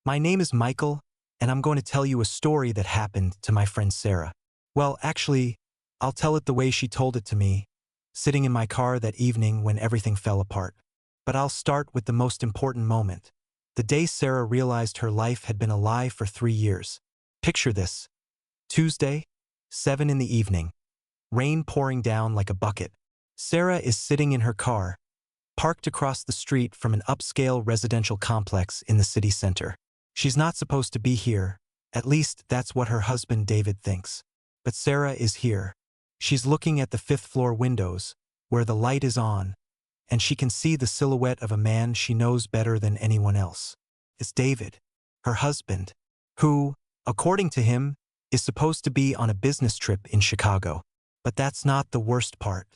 My name is Michael, and I'm going to tell you a story that happened to my friend Sarah. Well, actually, I'll tell it the way she told it to me, sitting in my car that evening when everything fell apart. But I'll start with the most important moment. The day Sarah realized her life had been a lie for 3 years. Picture this. Tuesday, 7 in the evening. Rain pouring down like a bucket. Sarah is sitting in her car, parked across the street from an upscale residential complex in the city center. She's not supposed to be here, at least that's what her husband David thinks. But Sarah is here. She's looking at the 5th-floor windows, where the light is on, and she can see the silhouette of a man she knows better than anyone else. It's David, her husband, who, according to him, is supposed to be on a business trip in Chicago. But that's not the worst part.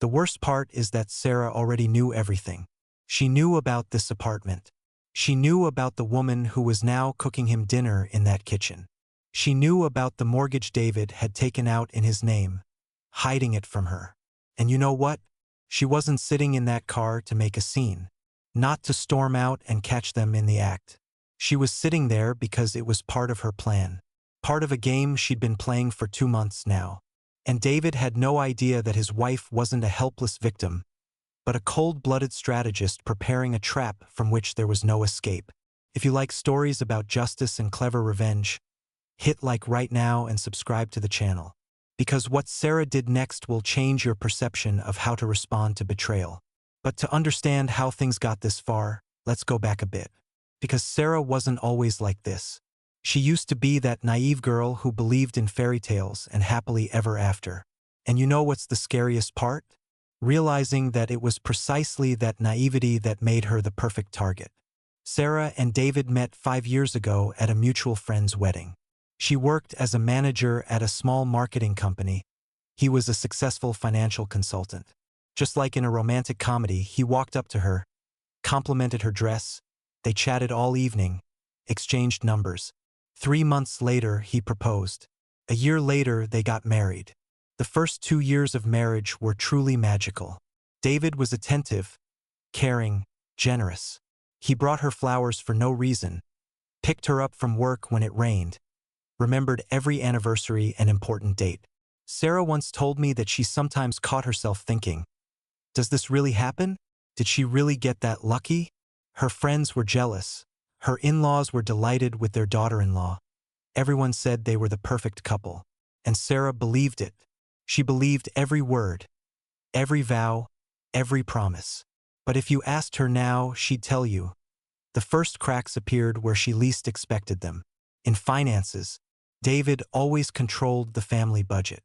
The worst part is that Sarah already knew everything. She knew about this apartment. She knew about the woman who was now cooking him dinner in that kitchen. She knew about the mortgage David had taken out in his name, hiding it from her. And you know what? She wasn't sitting in that car to make a scene, not to storm out and catch them in the act. She was sitting there because it was part of her plan, part of a game she'd been playing for 2 months now. And David had no idea that his wife wasn't a helpless victim, but a cold-blooded strategist preparing a trap from which there was no escape. If you like stories about justice and clever revenge, hit like right now and subscribe to the channel. Because what Sarah did next will change your perception of how to respond to betrayal. But to understand how things got this far, let's go back a bit. Because Sarah wasn't always like this. She used to be that naive girl who believed in fairy tales and happily ever after. And you know what's the scariest part? Realizing that it was precisely that naivety that made her the perfect target. Sarah and David met 5 years ago at a mutual friend's wedding. She worked as a manager at a small marketing company. He was a successful financial consultant. Just like in a romantic comedy, he walked up to her, complimented her dress. They chatted all evening, exchanged numbers. 3 months later, he proposed. A year later, they got married. The first 2 years of marriage were truly magical. David was attentive, caring, generous. He brought her flowers for no reason, picked her up from work when it rained, remembered every anniversary and important date. Sarah once told me that she sometimes caught herself thinking, does this really happen? Did she really get that lucky? Her friends were jealous. Her in-laws were delighted with their daughter-in-law. Everyone said they were the perfect couple. And Sarah believed it. She believed every word, every vow, every promise. But if you asked her now, she'd tell you. The first cracks appeared where she least expected them. In finances, David always controlled the family budget.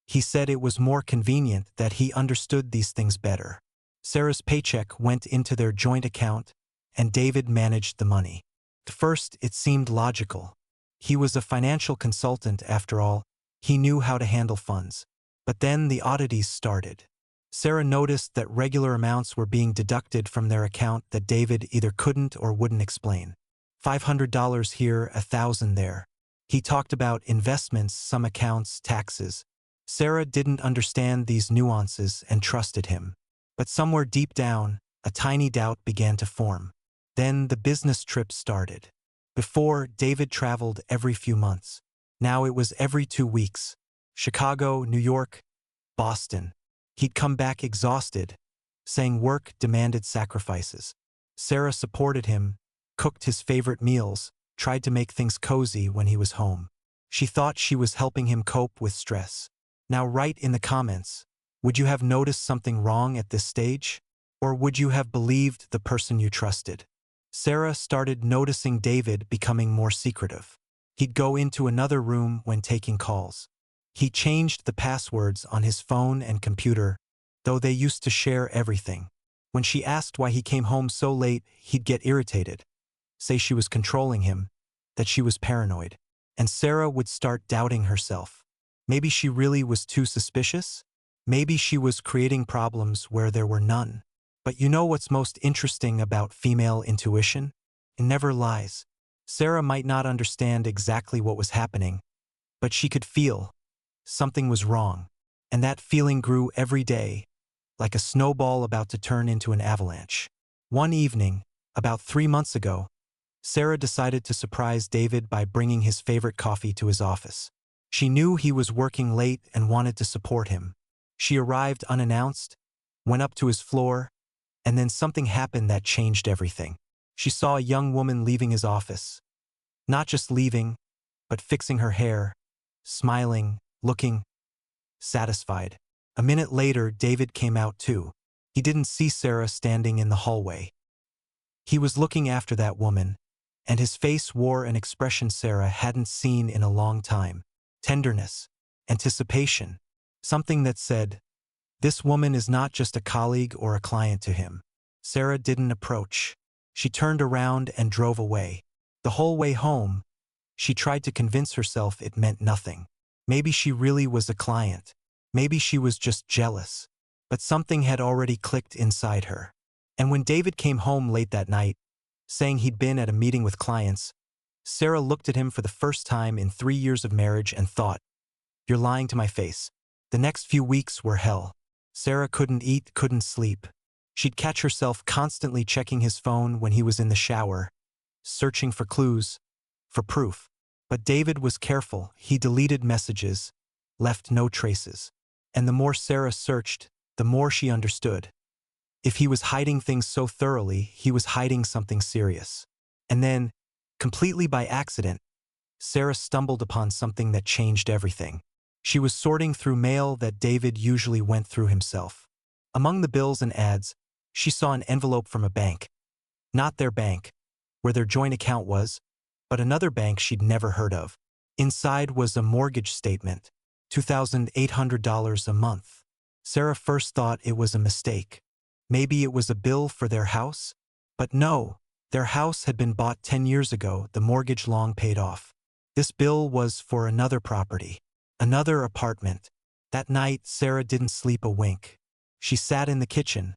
He said it was more convenient that he understood these things better. Sarah's paycheck went into their joint account, and David managed the money. At first, it seemed logical. He was a financial consultant, after all. He knew how to handle funds. But then the oddities started. Sarah noticed that regular amounts were being deducted from their account that David either couldn't or wouldn't explain. $500 here, $1,000 there. He talked about investments, some accounts, taxes. Sarah didn't understand these nuances and trusted him. But somewhere deep down, a tiny doubt began to form. Then the business trip started. Before, David traveled every few months. Now it was every 2 weeks. Chicago, New York, Boston. He'd come back exhausted, saying work demanded sacrifices. Sarah supported him, cooked his favorite meals, tried to make things cozy when he was home. She thought she was helping him cope with stress. Now write in the comments, would you have noticed something wrong at this stage? Or would you have believed the person you trusted? Sarah started noticing David becoming more secretive. He'd go into another room when taking calls. He changed the passwords on his phone and computer, though they used to share everything. When she asked why he came home so late, he'd get irritated, say she was controlling him, that she was paranoid. And Sarah would start doubting herself. Maybe she really was too suspicious? Maybe she was creating problems where there were none. But you know what's most interesting about female intuition? It never lies. Sarah might not understand exactly what was happening, but she could feel something was wrong. And that feeling grew every day, like a snowball about to turn into an avalanche. One evening, about 3 months ago, Sarah decided to surprise David by bringing his favorite coffee to his office. She knew he was working late and wanted to support him. She arrived unannounced, went up to his floor, and then something happened that changed everything. She saw a young woman leaving his office. Not just leaving, but fixing her hair, smiling, looking satisfied. A minute later, David came out too. He didn't see Sarah standing in the hallway. He was looking after that woman, and his face wore an expression Sarah hadn't seen in a long time. Tenderness, anticipation, something that said, "This woman is not just a colleague or a client to him." Sarah didn't approach. She turned around and drove away. The whole way home, she tried to convince herself it meant nothing. Maybe she really was a client. Maybe she was just jealous. But something had already clicked inside her. And when David came home late that night, saying he'd been at a meeting with clients, Sarah looked at him for the first time in 3 years of marriage and thought, "You're lying to my face." The next few weeks were hell. Sarah couldn't eat, couldn't sleep. She'd catch herself constantly checking his phone when he was in the shower, searching for clues, for proof. But David was careful. He deleted messages, left no traces. And the more Sarah searched, the more she understood. If he was hiding things so thoroughly, he was hiding something serious. And then, completely by accident, Sarah stumbled upon something that changed everything. She was sorting through mail that David usually went through himself. Among the bills and ads, she saw an envelope from a bank. Not their bank, where their joint account was, but another bank she'd never heard of. Inside was a mortgage statement, $2,800 a month. Sarah first thought it was a mistake. Maybe it was a bill for their house? But no, their house had been bought 10 years ago, the mortgage long paid off. This bill was for another property, another apartment. That night, Sarah didn't sleep a wink. She sat in the kitchen,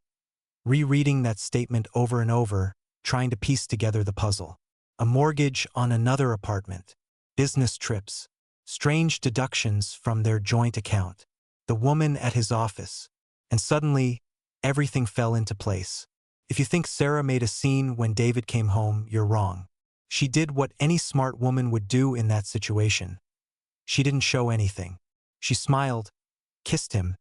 rereading that statement over and over, trying to piece together the puzzle. A mortgage on another apartment, business trips, strange deductions from their joint account, the woman at his office, and suddenly, everything fell into place. If you think Sarah made a scene when David came home, you're wrong. She did what any smart woman would do in that situation. She didn't show anything. She smiled, kissed him,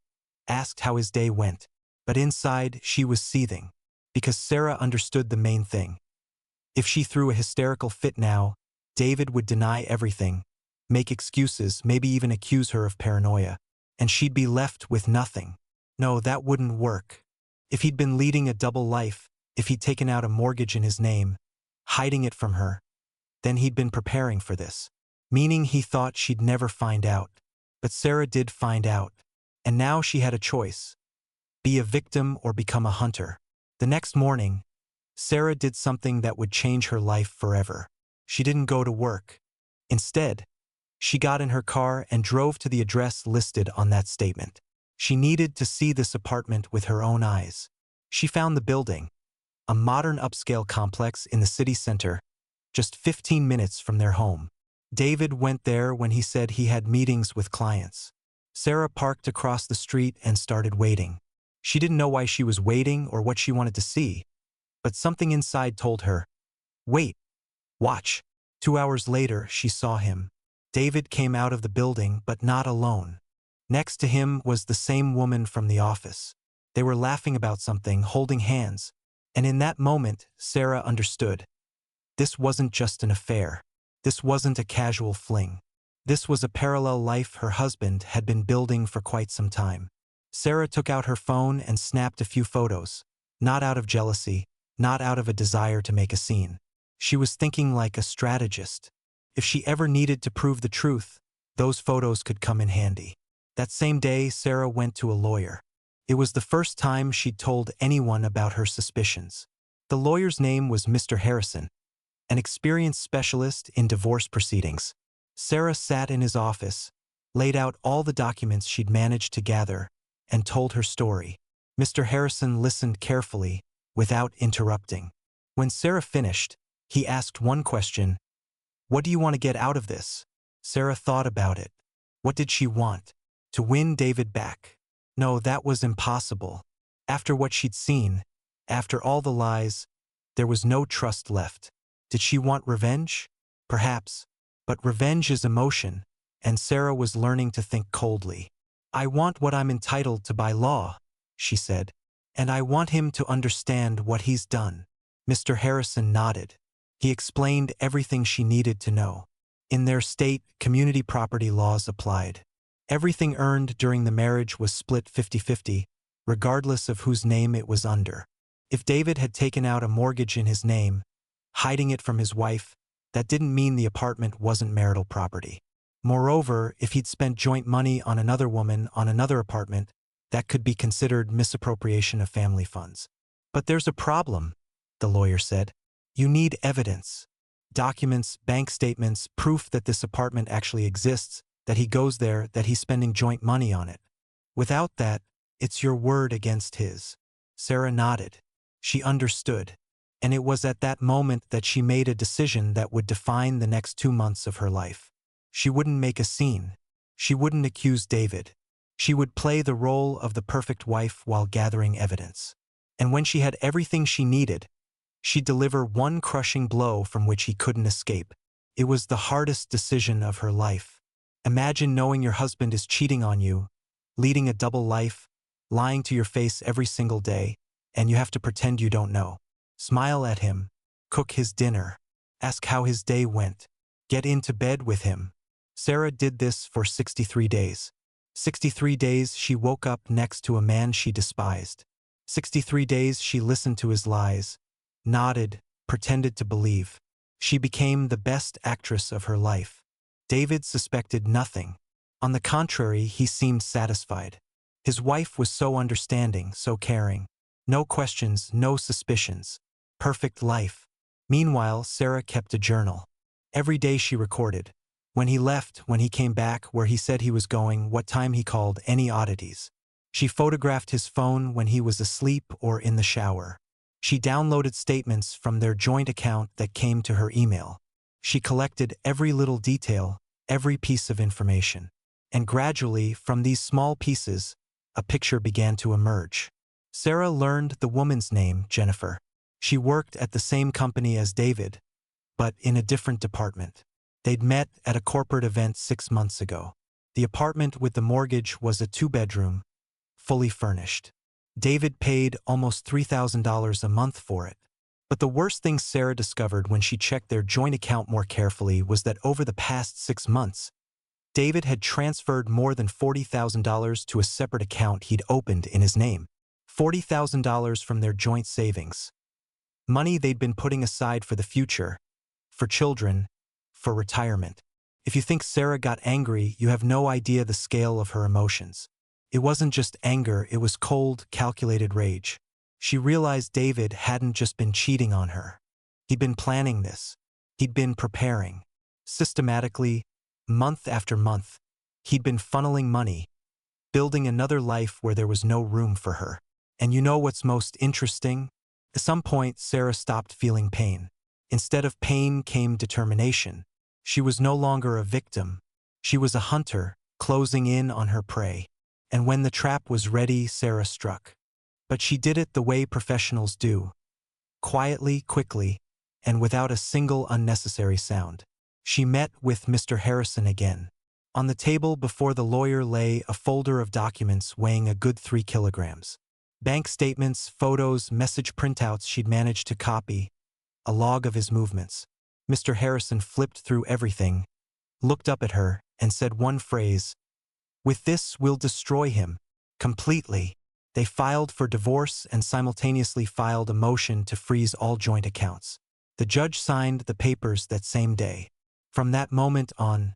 asked how his day went. But inside, she was seething, because Sarah understood the main thing. If she threw a hysterical fit now, David would deny everything, make excuses, maybe even accuse her of paranoia, and she'd be left with nothing. No, that wouldn't work. If he'd been leading a double life, if he'd taken out a mortgage in his name, hiding it from her, then he'd been preparing for this. Meaning he thought she'd never find out. But Sarah did find out. And now she had a choice. Be a victim or become a hunter. The next morning, Sarah did something that would change her life forever. She didn't go to work. Instead, she got in her car and drove to the address listed on that statement. She needed to see this apartment with her own eyes. She found the building, a modern upscale complex in the city center, just 15 minutes from their home. David went there when he said he had meetings with clients. Sarah parked across the street and started waiting. She didn't know why she was waiting or what she wanted to see, but something inside told her, "Wait, watch." 2 hours later, she saw him. David came out of the building, but not alone. Next to him was the same woman from the office. They were laughing about something, holding hands. And in that moment, Sarah understood. This wasn't just an affair. This wasn't a casual fling. This was a parallel life her husband had been building for quite some time. Sarah took out her phone and snapped a few photos. Not out of jealousy, not out of a desire to make a scene. She was thinking like a strategist. If she ever needed to prove the truth, those photos could come in handy. That same day, Sarah went to a lawyer. It was the first time she'd told anyone about her suspicions. The lawyer's name was Mr. Harrison, an experienced specialist in divorce proceedings. Sarah sat in his office, laid out all the documents she'd managed to gather, and told her story. Mr. Harrison listened carefully, without interrupting. When Sarah finished, he asked one question: "What do you want to get out of this?" Sarah thought about it. What did she want? To win David back? No, that was impossible. After what she'd seen, after all the lies, there was no trust left. Did she want revenge? Perhaps. But revenge is emotion, and Sarah was learning to think coldly. I want what I'm entitled to by law, she said. And I want him to understand what he's done. Mr. Harrison nodded. He explained everything she needed to know. In their state, community property laws applied. Everything earned during the marriage was split 50-50, regardless of whose name it was under. If David had taken out a mortgage in his name, hiding it from his wife, that didn't mean the apartment wasn't marital property. Moreover, if he'd spent joint money on another woman on another apartment, that could be considered misappropriation of family funds. But there's a problem, the lawyer said. You need evidence. Documents, bank statements, proof that this apartment actually exists, that he goes there, that he's spending joint money on it. Without that, it's your word against his. Sarah nodded. She understood. And it was at that moment that she made a decision that would define the next 2 months of her life. She wouldn't make a scene. She wouldn't accuse David. She would play the role of the perfect wife while gathering evidence. And when she had everything she needed, she'd deliver one crushing blow from which he couldn't escape. It was the hardest decision of her life. Imagine knowing your husband is cheating on you, leading a double life, lying to your face every single day, and you have to pretend you don't know. Smile at him, cook his dinner, ask how his day went, get into bed with him. Sarah did this for 63 days. 63 days she woke up next to a man she despised. 63 days she listened to his lies, nodded, pretended to believe. She became the best actress of her life. David suspected nothing. On the contrary, he seemed satisfied. His wife was so understanding, so caring. No questions, no suspicions. Perfect life. Meanwhile, Sarah kept a journal. Every day she recorded. When he left, when he came back, where he said he was going, what time he called, any oddities. She photographed his phone when he was asleep or in the shower. She downloaded statements from their joint account that came to her email. She collected every little detail, every piece of information. And gradually, from these small pieces, a picture began to emerge. Sarah learned the woman's name, Jennifer. She worked at the same company as David, but in a different department. They'd met at a corporate event 6 months ago. The apartment with the mortgage was a 2-bedroom, fully furnished. David paid almost $3,000 a month for it. But the worst thing Sarah discovered when she checked their joint account more carefully was that over the past 6 months, David had transferred more than $40,000 to a separate account he'd opened in his name. $40,000 from their joint savings. Money they'd been putting aside for the future, for children, for retirement. If you think Sarah got angry, you have no idea the scale of her emotions. It wasn't just anger, it was cold, calculated rage. She realized David hadn't just been cheating on her. He'd been planning this. He'd been preparing. Systematically, month after month, he'd been funneling money, building another life where there was no room for her. And you know what's most interesting? At some point, Sarah stopped feeling pain. Instead of pain came determination. She was no longer a victim. She was a hunter, closing in on her prey. And when the trap was ready, Sarah struck. But she did it the way professionals do. Quietly, quickly, and without a single unnecessary sound. She met with Mr. Harrison again. On the table before the lawyer lay a folder of documents weighing a good 3 kilograms. Bank statements, photos, message printouts she'd managed to copy, a log of his movements. Mr. Harrison flipped through everything, looked up at her, and said one phrase, "With this, we'll destroy him. Completely." They filed for divorce and simultaneously filed a motion to freeze all joint accounts. The judge signed the papers that same day. From that moment on,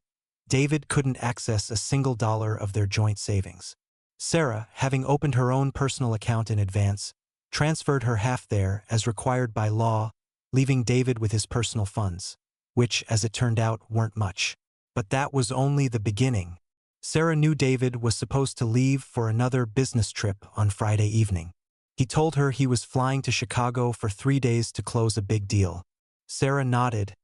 David couldn't access a single dollar of their joint savings. Sarah, having opened her own personal account in advance, transferred her half there as required by law, leaving David with his personal funds, which, as it turned out, weren't much. But that was only the beginning. Sarah knew David was supposed to leave for another business trip on Friday evening. He told her he was flying to Chicago for 3 days to close a big deal. Sarah nodded,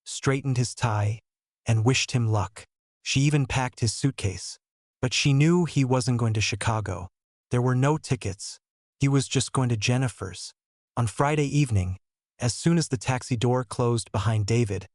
straightened his tie, and wished him luck. She even packed his suitcase. But she knew he wasn't going to Chicago. There were no tickets. He was just going to Jennifer's. On Friday evening, As soon as the taxi door closed behind David,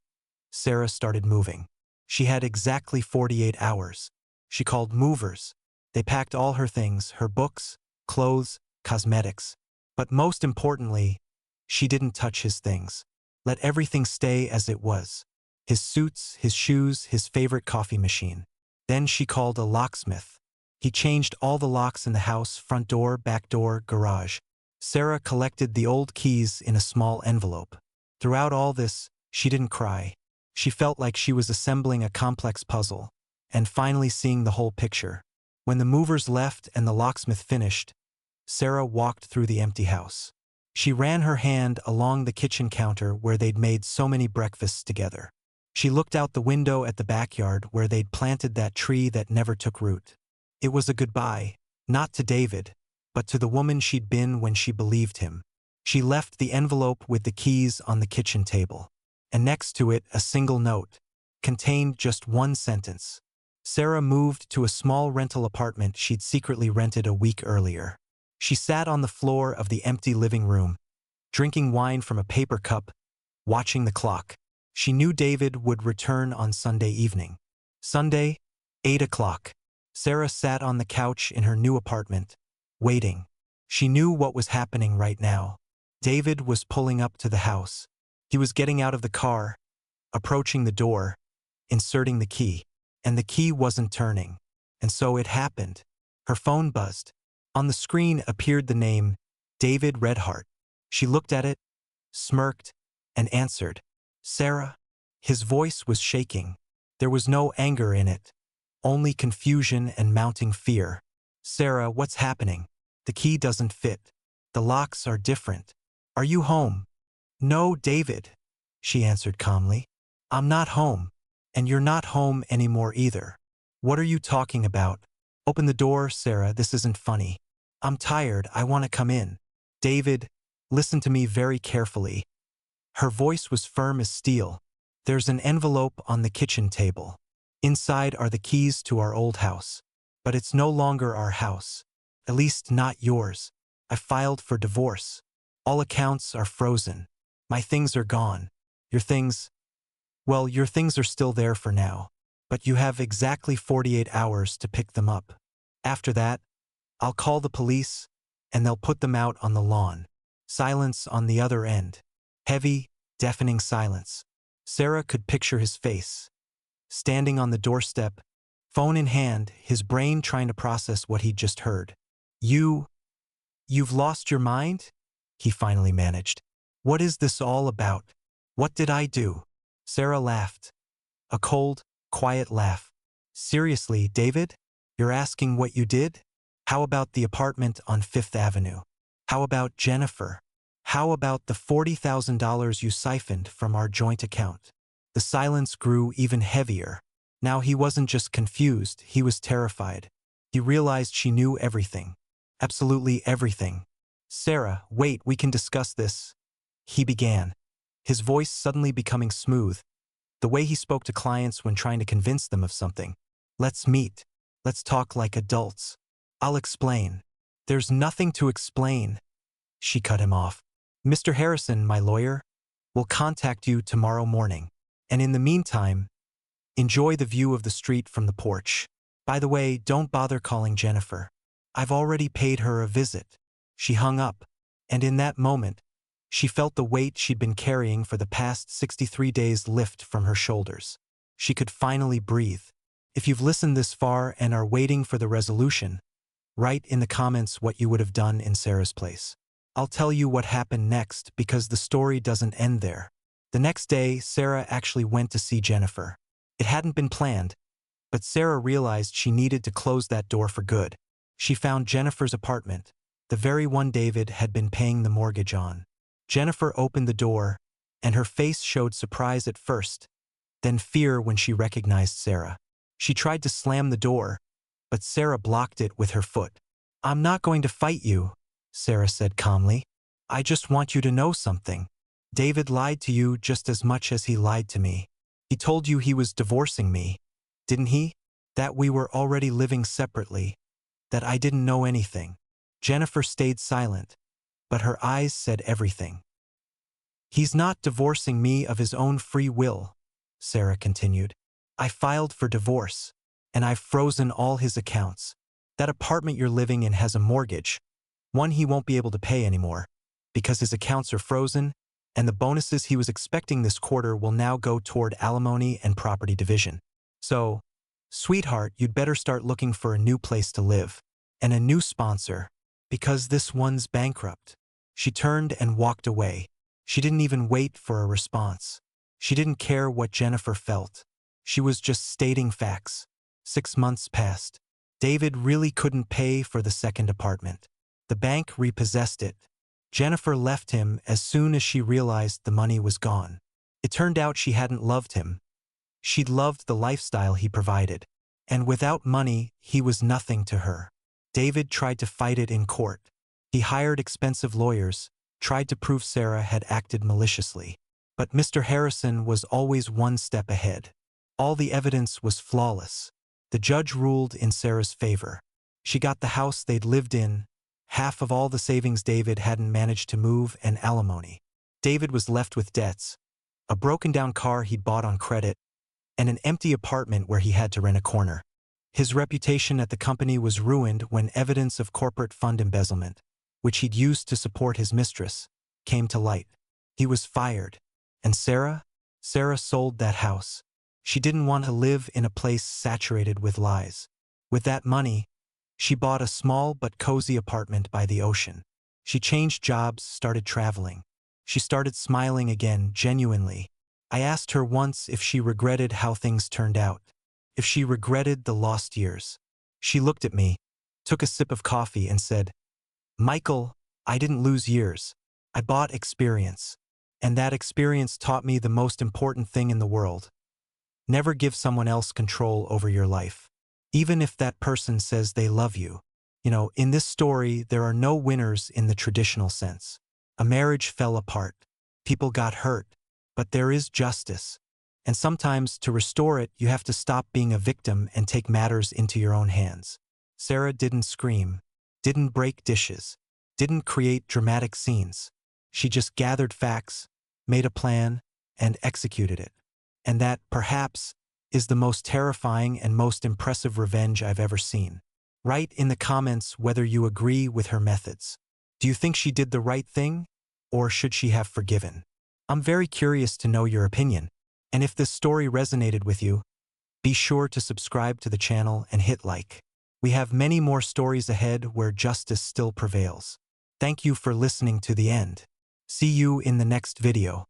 Sarah started moving. She had exactly 48 hours. She called movers. They packed all her things, her books, clothes, cosmetics. But most importantly, she didn't touch his things. Let everything stay as it was. His suits, his shoes, his favorite coffee machine. Then she called a locksmith. He changed all the locks in the house, front door, back door, garage. Sarah collected the old keys in a small envelope. Throughout all this, she didn't cry. She felt like she was assembling a complex puzzle, and finally seeing the whole picture. When the movers left and the locksmith finished, Sarah walked through the empty house. She ran her hand along the kitchen counter where they'd made so many breakfasts together. She looked out the window at the backyard where they'd planted that tree that never took root. It was a goodbye, not to David, but to the woman she'd been when she believed him. She left the envelope with the keys on the kitchen table, and next to it a single note, contained just one sentence. Sarah moved to a small rental apartment she'd secretly rented a week earlier. She sat on the floor of the empty living room, drinking wine from a paper cup, watching the clock. She knew David would return on Sunday evening. Sunday, 8 o'clock. Sarah sat on the couch in her new apartment, waiting. She knew what was happening right now. David was pulling up to the house. He was getting out of the car, approaching the door, inserting the key. And the key wasn't turning. And so it happened. Her phone buzzed. On the screen appeared the name, David Redhart. She looked at it, smirked, and answered. Sarah? His voice was shaking. There was no anger in it, only confusion and mounting fear. Sarah, what's happening? The key doesn't fit. The locks are different. Are you home? No, David, she answered calmly. I'm not home. And you're not home anymore either. What are you talking about? Open the door, Sarah, this isn't funny. I'm tired, I want to come in. David, listen to me very carefully. Her voice was firm as steel. There's an envelope on the kitchen table. Inside are the keys to our old house. But it's no longer our house. At least not yours. I filed for divorce. All accounts are frozen. My things are gone. Your things... Well, your things are still there for now, but you have exactly 48 hours to pick them up. After that, I'll call the police, and they'll put them out on the lawn. Silence on the other end. Heavy, deafening silence. Sarah could picture his face. Standing on the doorstep, phone in hand, his brain trying to process what he'd just heard. You've lost your mind? He finally managed. What is this all about? What did I do? Sarah laughed. A cold, quiet laugh. Seriously, David? You're asking what you did? How about the apartment on Fifth Avenue? How about Jennifer? How about the $40,000 you siphoned from our joint account? The silence grew even heavier. Now he wasn't just confused, he was terrified. He realized she knew everything. Absolutely everything. Sarah, wait, we can discuss this. He began, his voice suddenly becoming smooth, the way he spoke to clients when trying to convince them of something. Let's meet. Let's talk like adults. I'll explain. There's nothing to explain. She cut him off. Mr. Harrison, my lawyer, will contact you tomorrow morning. And in the meantime, enjoy the view of the street from the porch. By the way, don't bother calling Jennifer. I've already paid her a visit. She hung up, and in that moment, she felt the weight she'd been carrying for the past 63 days lift from her shoulders. She could finally breathe. If you've listened this far and are waiting for the resolution, write in the comments what you would have done in Sarah's place. I'll tell you what happened next because the story doesn't end there. The next day, Sarah actually went to see Jennifer. It hadn't been planned, but Sarah realized she needed to close that door for good. She found Jennifer's apartment, the very one David had been paying the mortgage on. Jennifer opened the door, and her face showed surprise at first, then fear when she recognized Sarah. She tried to slam the door, but Sarah blocked it with her foot. I'm not going to fight you, Sarah said calmly. I just want you to know something. David lied to you just as much as he lied to me. He told you he was divorcing me, didn't he? That we were already living separately, that I didn't know anything. Jennifer stayed silent, but her eyes said everything. He's not divorcing me of his own free will, Sarah continued. I filed for divorce, and I've frozen all his accounts. That apartment you're living in has a mortgage, one he won't be able to pay anymore, because his accounts are frozen, and the bonuses he was expecting this quarter will now go toward alimony and property division. So, sweetheart, you'd better start looking for a new place to live, and a new sponsor, because this one's bankrupt. She turned and walked away. She didn't even wait for a response. She didn't care what Jennifer felt. She was just stating facts. 6 months passed. David really couldn't pay for the second apartment. The bank repossessed it. Jennifer left him as soon as she realized the money was gone. It turned out she hadn't loved him. She'd loved the lifestyle he provided. And without money, he was nothing to her. David tried to fight it in court. He hired expensive lawyers, tried to prove Sarah had acted maliciously. But Mr. Harrison was always one step ahead. All the evidence was flawless. The judge ruled in Sarah's favor. She got the house they'd lived in, half of all the savings David hadn't managed to move, and alimony. David was left with debts, a broken-down car he'd bought on credit, and an empty apartment where he had to rent a corner. His reputation at the company was ruined when evidence of corporate fund embezzlement, which he'd used to support his mistress, came to light. He was fired. And Sarah? Sarah sold that house. She didn't want to live in a place saturated with lies. With that money, she bought a small but cozy apartment by the ocean. She changed jobs, started traveling. She started smiling again, genuinely. I asked her once if she regretted how things turned out, if she regretted the lost years. She looked at me, took a sip of coffee, and said, Michael, I didn't lose years. I bought experience. And that experience taught me the most important thing in the world. Never give someone else control over your life, even if that person says they love you. In this story, there are no winners in the traditional sense. A marriage fell apart. People got hurt. But there is justice. And sometimes, to restore it, you have to stop being a victim and take matters into your own hands. Sarah didn't scream, didn't break dishes, didn't create dramatic scenes. She just gathered facts, made a plan, and executed it. And that, perhaps, is the most terrifying and most impressive revenge I've ever seen. Write in the comments whether you agree with her methods. Do you think she did the right thing, or should she have forgiven? I'm very curious to know your opinion, and if this story resonated with you, be sure to subscribe to the channel and hit like. We have many more stories ahead where justice still prevails. Thank you for listening to the end. See you in the next video.